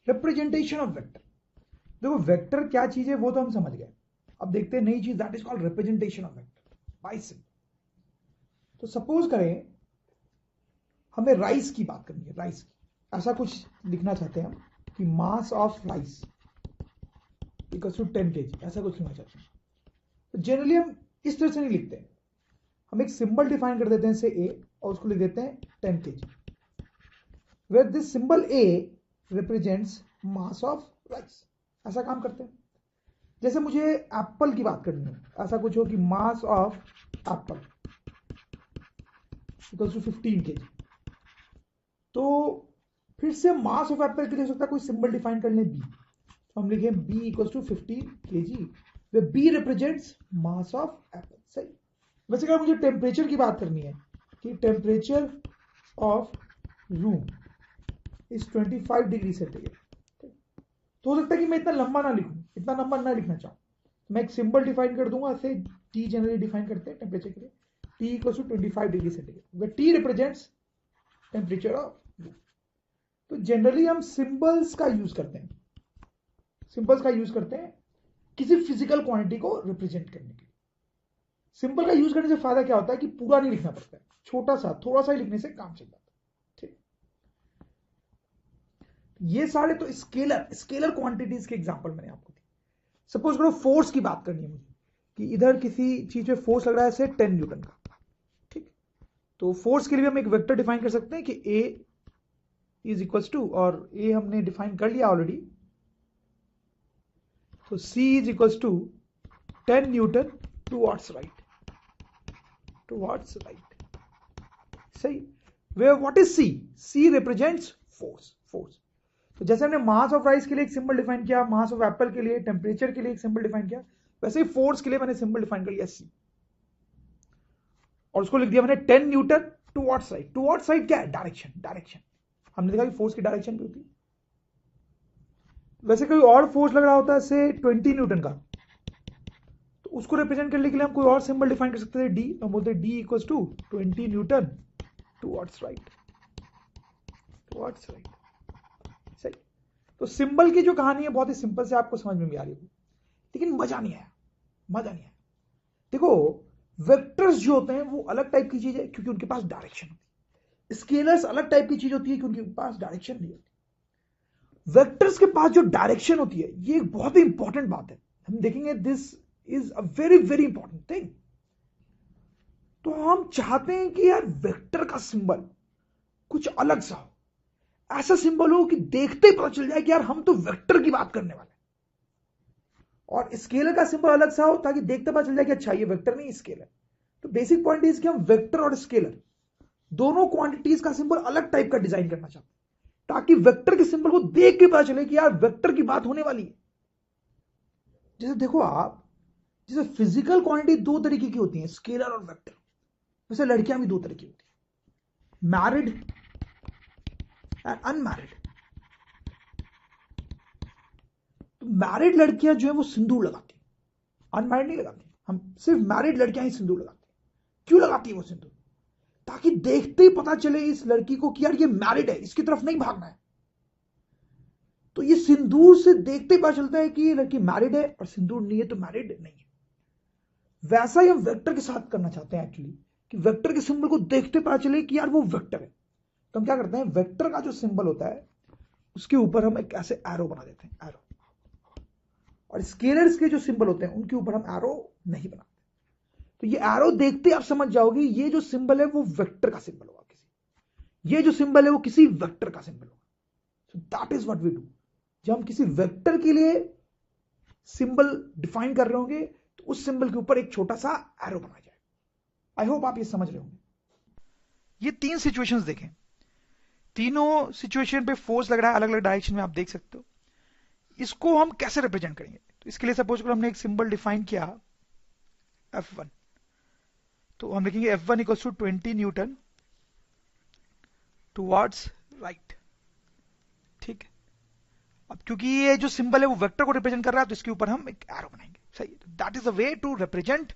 Representation of vector. देखो vector क्या चीज है वो तो हम समझ गए, अब देखते हैं नई चीज, that is called representation of vector by symbol. तो सपोज करें हमें राइस की बात करनी है, राइस की, ऐसा कुछ लिखना चाहते हैं हम कि mass of rice equal to 10 kg, ऐसा कुछ लिखना चाहते हैं। तो जनरली हम इस तरह से नहीं लिखते हैं, हम एक सिंबल डिफाइन कर देते हैं से ए और उसको लिख देते हैं 10 kg, where this symbol A represents mass of rice. ऐसा काम करते हैं। जैसे मुझे एप्पल की बात करनी है, ऐसा कुछ हो कि mass of apple equal to 15 kg, तो फिर से मास ऑफ एप्पल के लिए हो सकता है कोई सिंबल डिफाइन कर लें बी, तो हम लिखें B equal to 15 kg, where B represents mass of apple. सही। वैसे अगर मुझे टेम्परेचर की बात करनी है कि temperature of room is 25 degree centigrade, तो हो सकता है कि मैं इतना लंबा ना लिखूं, इतना लंबा ना लिखना चाहूं, मैं एक सिंबल डिफाइन कर दूंगा, ऐसे टी जनरली डिफाइन करते हैं टेम्परेचर के लिए, T equal to 25 degree centigrade, where T represents temperature of room. तो जनरली हम सिंबल्स का यूज करते हैं, सिंबल्स का यूज करते हैं किसी फिजिकल क्वांटिटी को रिप्रेजेंट करने के लिए। सिंबल का यूज करने से फायदा क्या होता है कि पूरा नहीं लिखना पड़ता है, छोटा सा थोड़ा सा ही लिखने से काम चल जाता है। ठीक, ये सारे तो स्केलर स्केलर क्वांटिटीज के एग्जांपल मैंने आपको दी। सपोज करो फोर्स की बात करनी है मुझे कि इधर किसी चीज पे फोर्स लग रहा है, 10 न्यूटन का। ठीक, तो फोर्स के लिए हम एक वेक्टर डिफाइन कर सकते हैं कि ए इज इक्वल टू, और ए हमने डिफाइन कर लिया ऑलरेडी, तो C is equals to 10 Newton towards right, towards right. सही। Where what is C? C represents force, force. तो जैसे हमने मास ऑफ राइस के लिए एक सिंबल डिफाइन किया, मास ऑफ एप्पल के लिए, टेम्परेचर के लिए एक सिंबल डिफाइन किया, वैसे ही फोर्स के लिए मैंने सिंबल डिफाइन कर लिया C, और उसको लिख दिया मैंने 10 newton towards right. Towards right क्या है? Direction, direction. हमने देखा कि फोर्स की डायरेक्शन भी होती है। वैसे कोई और फोर्स लग रहा होता है से 20 न्यूटन का, तो उसको रिप्रेजेंट करने के लिए हम कोई और सिंबल डिफाइन कर सकते थे डी, हम बोलते D equals to 20 newton towards right, towards right. सही। तो सिंबल की जो कहानी है बहुत ही सिंपल से आपको समझ में भी आ रही होगी, लेकिन मजा नहीं आया, मजा नहीं आया। देखो वेक्टर्स जो होते हैं वो अलग टाइप की चीज है क्योंकि उनके पास डायरेक्शन होती है, स्केलर्स अलग टाइप की चीज होती है क्योंकि उनके पास डायरेक्शन नहीं होती। वेक्टर्स के पास जो डायरेक्शन होती है ये एक बहुत ही इंपॉर्टेंट बात है, हम देखेंगे this is a very very important thing. तो हम चाहते हैं कि यार वेक्टर का सिंबल कुछ अलग सा हो, ऐसा सिंबल हो कि देखते ही पता चल जाए कि यार हम तो वेक्टर की बात करने वाले, और स्केलर का सिंबल अलग सा हो ताकि देखते पता चल जाए कि अच्छा ये वेक्टर नहीं स्केलर। तो बेसिक पॉइंट इज कि हम वेक्टर और स्केलर दोनों क्वांटिटीज का सिंबल अलग टाइप का डिजाइन करना चाहते हैं ताकि वेक्टर के सिंबल को देख के पता चले कि यार वेक्टर की बात होने वाली है। जैसे देखो आप, जैसे फिजिकल क्वांटिटी दो तरीके की होती हैं, स्केलर और वेक्टर, वैसे लड़कियां भी दो तरह की होती हैं, मैरिड एंड अनमैरिड। तो मैरिड लड़कियां जो है वो सिंदूर लगाती हैं, अनमैरिड नहीं लगाती। हम सिर्फ मैरिड लड़कियां ही सिंदूर लगाती हैं। क्यों लगाती है वो सिंदूर? ताकि देखते ही पता चले इस लड़की को कि यार ये मैरिड है, इसकी तरफ नहीं भागना है। तो ये सिंदूर से देखते ही पता चलता है कि ये लड़की मैरिड है, और सिंदूर नहीं है तो मैरिड नहीं है। वैसा ही हम वेक्टर के साथ करना चाहते हैं एक्चुअली, कि वेक्टर के सिंबल को देखते पता चले कि यार वो वेक्टर है। तो हम क्या करते हैं, वेक्टर का जो सिंबल होता है उसके ऊपर हम एक ऐसे एरो बना देते हैं, एरो। और स्केलर्स के जो सिंबल होते हैं उनके ऊपर हम एरो नहीं बनाते। तो ये एरो देखते आप समझ जाओगे ये जो सिंबल है वो वेक्टर का सिंबल होगा, किसी ये जो सिंबल है वो किसी वेक्टर का सिंबल होगा। So that is what we do. जब हम किसी वेक्टर के लिए सिंबल डिफाइन कर रहे होंगे तो उस सिंबल के ऊपर एक छोटा सा एरो बनाया जाए। आई होप आप ये समझ रहे होंगे। ये तीन सिचुएशंस देखें, तीनों सिचुएशन पे फोर्स लग रहा है अलग अलग डायरेक्शन में, आप देख सकते हो। इसको हम कैसे रिप्रेजेंट करेंगे? तो इसके लिए सपोज करो हमने एक सिंबल डिफाइन किया F1, तो हम लिखेंगे F1 equals to 20 newton towards right. ठीक है। अब क्योंकि ये जो सिंबल है वो वेक्टर को रिप्रेजेंट कर रहा है तो इसके ऊपर हम एक एरो बनाएंगे। सही। That is the way to represent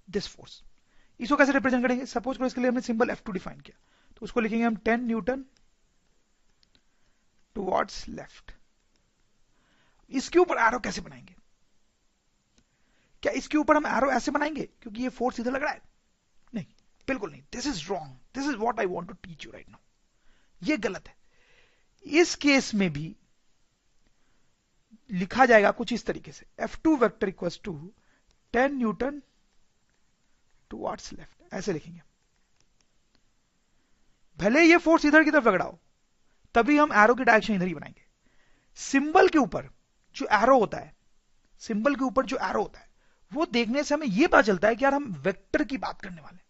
this force. इसको कैसे रिप्रेजेंट करेंगे? सपोज करो इसके लिए हमने सिंबल F2 डिफाइन किया, तो उसको लिखेंगे हम 10 न्यूटन टुवर्ड्स लेफ्ट। इसके ऊपर एरो कैसे बनाएंगे? क्या इसके ऊपर हम एरो ऐसे बनाएंगे क्योंकि ये फोर्स इधर लग रहा है? नहीं, बिल्कुल नहीं। This is wrong, this is what I want to teach you right now. ये गलत है। इस केस में भी लिखा जाएगा कुछ इस तरीके से, F2 vector equals to 10 newton towards left, ऐसे लिखेंगे। भले ये फोर्स इधर की तरफ लग रहा हो, तभी हम एरो की डायरेक्शन इधर ही बनाएंगे। सिंबल के ऊपर जो एरो होता है, सिंबल के ऊपर जो एरो होता है, वो देखने से हमें यह पता चलता है कि यार हम वेक्टर की बात करने वाले हैं।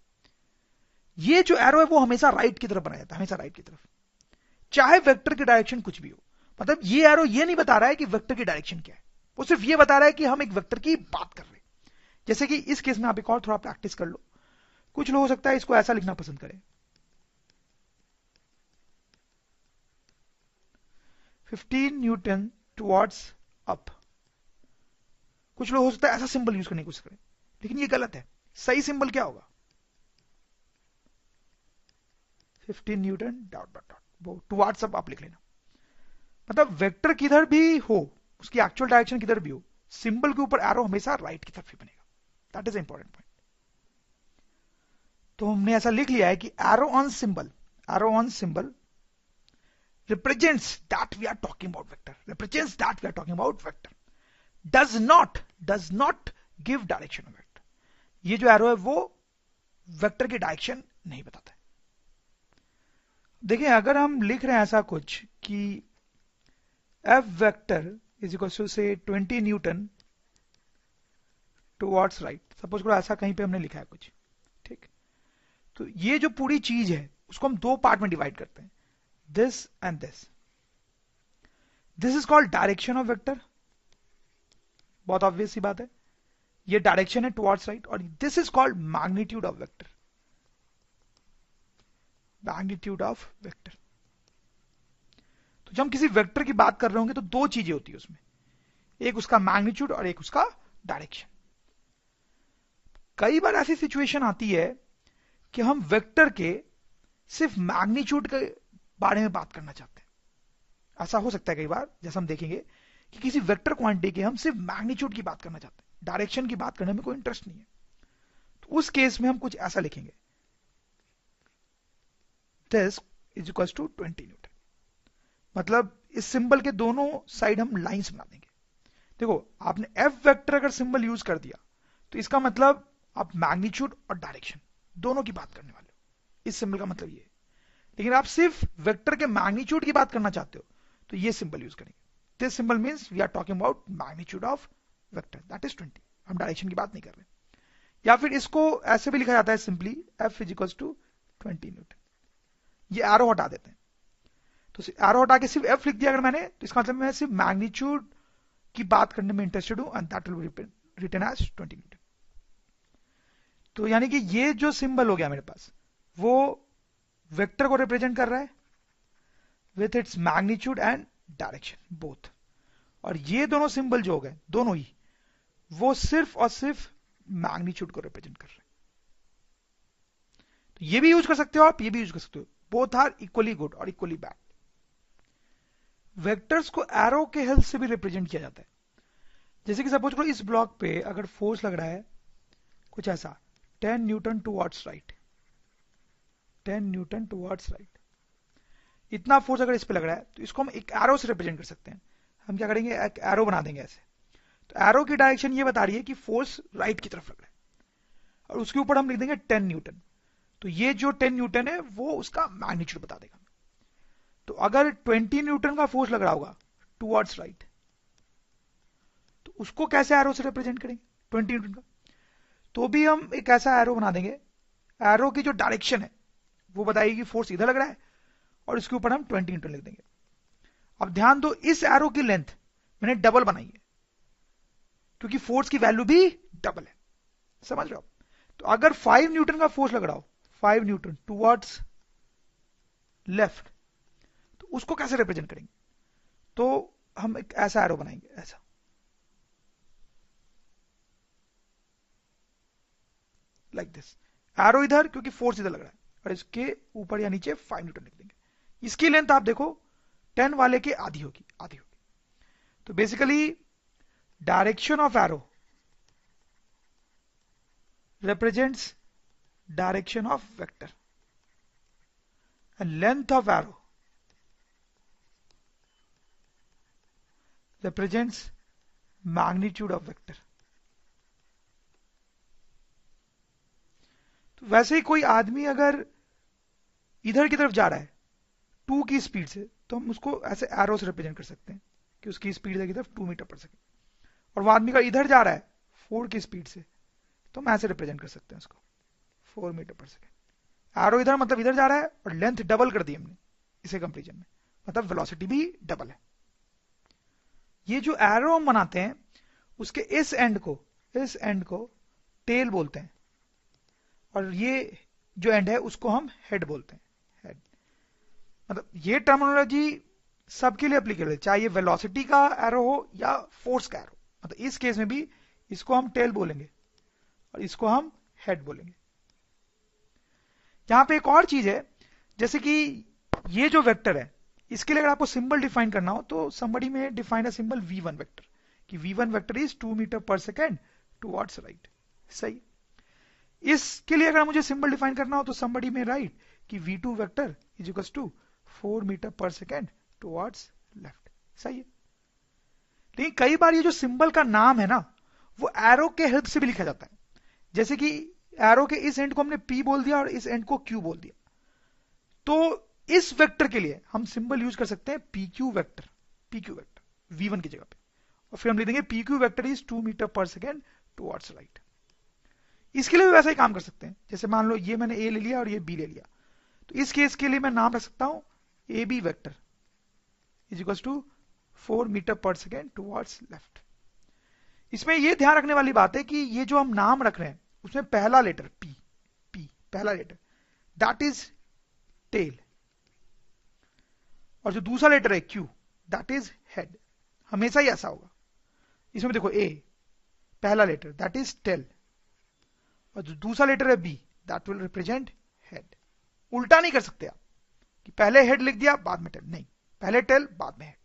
ये जो एरो है वो हमेशा राइट की तरफ बनाया जाता है, हमेशा राइट की तरफ, चाहे वेक्टर की डायरेक्शन कुछ भी हो। मतलब ये एरो ये नहीं बता रहा है कि वेक्टर की डायरेक्शन क्या है, वो सिर्फ ये बता रहा है कि हम एक वेक्टर की बात कर रहे हैं। जैसे कि इस केस में आप एक और थोड़ा प्रैक्टिस कर लो। कुछ लोग हो सकता है इसको ऐसा लिखना पसंद करें, 15 न्यूटन टुवर्ड्स अप। कुछ लोग हो सकता है ऐसा सिंबल यूज करने की कोशिश करें, लेकिन ये गलत है। सही सिंबल क्या होगा? 15 न्यूटन डॉट डॉट डॉट, वो टुवर्ड्स अप आप लिख लेना। मतलब वेक्टर किधर भी हो, उसकी एक्चुअल डायरेक्शन किधर भी हो, सिंबल के ऊपर एरो हमेशा राइट की तरफ ही बनेगा। That is important point. तो हमने ऐसा लिख लिया है कि arrow on symbol represents that we are talking about vector, represents that we are talking about vector, does not give direction of vector। ये जो एरो है वो वेक्टर की डायरेक्शन नहीं बताता है। देखिए अगर हम लिख रहे हैं ऐसा कुछ कि F vector is equal to से 20 न्यूटन टुवर्ड्स राइट, सपोज करो ऐसा कहीं पे हमने लिखा है कुछ, ठीक। तो ये जो पूरी चीज है उसको हम दो पार्ट में डिवाइड करते हैं, this and this is called direction of vector। बहुत ऑब्वियस सी बात है, ये डायरेक्शन है टुवर्ड्स राइट। और this is called magnitude of vector, magnitude of vector। तो जब हम किसी वेक्टर की बात कर रहे होंगे तो दो चीजें होती है उसमें, एक उसका मैग्नीट्यूड और एक उसका डायरेक्शन। कई बार ऐसी सिचुएशन आती है कि हम वेक्टर के सिर्फ मैग्नीट्यूड के बारे में बात करना चाहते हैं। ऐसा हो सकता है कई बार, जैसा हम देखेंगे कि किसी वेक्टर क्वांटिटी के हम सिर्फ मैग्नीट्यूड की बात करना चाहते हैं, डायरेक्शन की बात करने में कोई इंटरेस्ट नहीं है। तो उस केस में हम कुछ ऐसा लिखेंगे, this is equals to 20 Newton. मतलब इस सिंबल के दोनों साइड हम लाइंस बना देंगे। देखो आपने F वेक्टर अगर सिंबल यूज कर दिया तो इसका मतलब आप मैग्नीट्यूड और डायरेक्शन दोनों की बात करने वाले हो। इस सिंबल का मतलब ये है। लेकिन आप सिर्फ वेक्टर के मैग्नीट्यूड की बात करना चाहते हो तो ये सिंबल यूज करेंगे। This symbol means we are talking about magnitude of vector, that is 20। हम डायरेक्शन की बात नहीं कर रहे। या फिर इसको ऐसे भी लिखा जाता है simply, F is equals to 20 newton. ये एरो हटा देते हैं, तो एरो हटा के सिर्फ F लिख दिया अगर मैंने, तो इसका मतलब मैं सिर्फ मैग्नीट्यूड की बात करने में इंटरेस्टेड हूं, and that will be written as 20 newton. तो यानी कि ये जो सिंबल हो गया मेरे पास, वो वेक्टर को रिप्रेजेंट कर रहा है with its magnitude and direction both. और ये दोनों सिंबल जो हो गए दोनों ही, वो सिर्फ और सिर्फ मैग्नीट्यूड को रिप्रेजेंट कर रहे हैं। तो ये भी यूज कर सकते हो आप, ये भी यूज कर सकते हो, बोथ आर इक्वली गुड और इक्वली बैड। वेक्टर्स को एरो के हेल्प से भी रिप्रेजेंट किया जाता है। जैसे कि सपोज करो इस ब्लॉक पे अगर फोर्स लग रहा है कुछ ऐसा, 10 newton towards right, 10 newton towards right, इतना फोर्स अगर इस पे लग रहा है तो इसको हम एक एरो से रिप्रेजेंट कर सकते हैं। हम क्या करेंगे, एक एरो बना देंगे ऐसे। तो एरो की डायरेक्शन ये बता रही है कि फोर्स राइट की तरफ लग रहा है, और उसके ऊपर हम लिख देंगे 10 न्यूटन। तो ये जो 10 न्यूटन है वो उसका मैग्नीट्यूड बता देगा। तो अगर 20 न्यूटन का फोर्स लग रहा होगा टुवर्ड्स राइट, तो उसको कैसे एरो से रिप्रेजेंट करेंगे 20 न्यूटन का? तो भी हम एक ऐसा एरो बना देंगे, एरो की जो डायरेक्शन है वो बताएगी कि फोर्स इधर लग रहा है, और इसके ऊपर हम 20 न्यूटन लिख देंगे। अब ध्यान दो, इस एरो की लेंथ मैंने डबल बनाई है क्योंकि फोर्स की वैल्यू भी डबल है, समझ रहे हो? तो अगर 5 न्यूटन का फोर्स लग रहा हो, 5 न्यूटन टुवर्ड्स लेफ्ट, तो उसको कैसे रिप्रेजेंट करेंगे? तो हम एक ऐसा एरो बनाएंगे, ऐसा, लाइक दिस। एरो इधर क्योंकि फोर्स इधर लग रहा है, और इसके ऊपर या नीचे 5 न्यूटन लिख देंगे। इसकी लेंथ आप देखो 10 वाले के आधी होगी, आधी होगी। तो basically direction of arrow represents direction of vector and length of arrow represents magnitude of vector. तो वैसे ही कोई आदमी अगर इधर की तरफ जा रहा है 2 की स्पीड से, तो हम उसको ऐसे एरो से रिप्रेजेंट कर सकते हैं कि उसकी स्पीड की तरफ 2 मीटर पर सेकेंड, और वो आदमी का इधर जा रहा है 4 की स्पीड से, तो हम ऐसे रिप्रेजेंट कर सकते हैं उसको 4 मीटर पर सेकेंड। एरो इधर मतलब इधर जा रहा है और लेंथ डबल कर दी हमने इसे कंपेरिजन में, मतलब वेलोसिटी भी डबल है। ये जो एरो हम बनाते हैं उसके इस एंड को टेल बोलते हैं, और ये जो एंड है उसको हम हेड बोलते हैं, हेड। मतलब ये टर्मिनोलॉजी सबके लिए एप्लीकेबल है, चाहे ये वेलोसिटी का एरो हो या फोर्स का एरो। मतलब इस केस में भी इसको हम टेल बोलेंगे और इसको हम हेड बोलेंगे। यहां पे एक और चीज है, जैसे कि ये जो वेक्टर है इसके लिए अगर आपको सिंबल डिफाइन करना हो तो somebody में define a symbol v1 vector, कि v1 vector is 2 metre per second towards right. सही। इसके लिए अगर मुझे सिंबल डिफाइन करना हो तो somebody में राइट कि v2 vector is equals to 4 metre per second towards left. सही है। लेकिन कई बार ये जो सिंबल का नाम है ना वो एरो के हेल्प से भी लिखा जाता है, जैसे कि एरो के इस एंड को हमने P बोल दिया और इस एंड को Q बोल दिया, तो इस वेक्टर के लिए हम सिंबल यूज कर सकते हैं PQ वेक्टर V1 की जगह पे, और फिर हम लिख देंगे PQ vector is 2 metre per second towards right. इसके लिए भी वैसा ही काम कर सकते हैं, जैसे मान लो ये मैंने A ले लिया और ये B ले लिया, तो इस केस के लिए मैं नाम रख सकता हूं AB vector is equal to 4 metre per second towards left. इसमें यह ध्यान रखने वाली बात है कि ये जो हम नाम रख रहे हैं उसमें पहला लेटर P पहला लेटर दैट इज टेल, और जो दूसरा लेटर है Q दैट इज हेड। हमेशा ही ऐसा होगा। इसमें देखो A पहला लेटर दैट इज टेल, और जो दूसरा लेटर है B that will represent head. उल्टा नहीं कर सकते आप कि पहले हेड लिख दिया बाद में टेल, नहीं, पहले टेल बाद में हेड।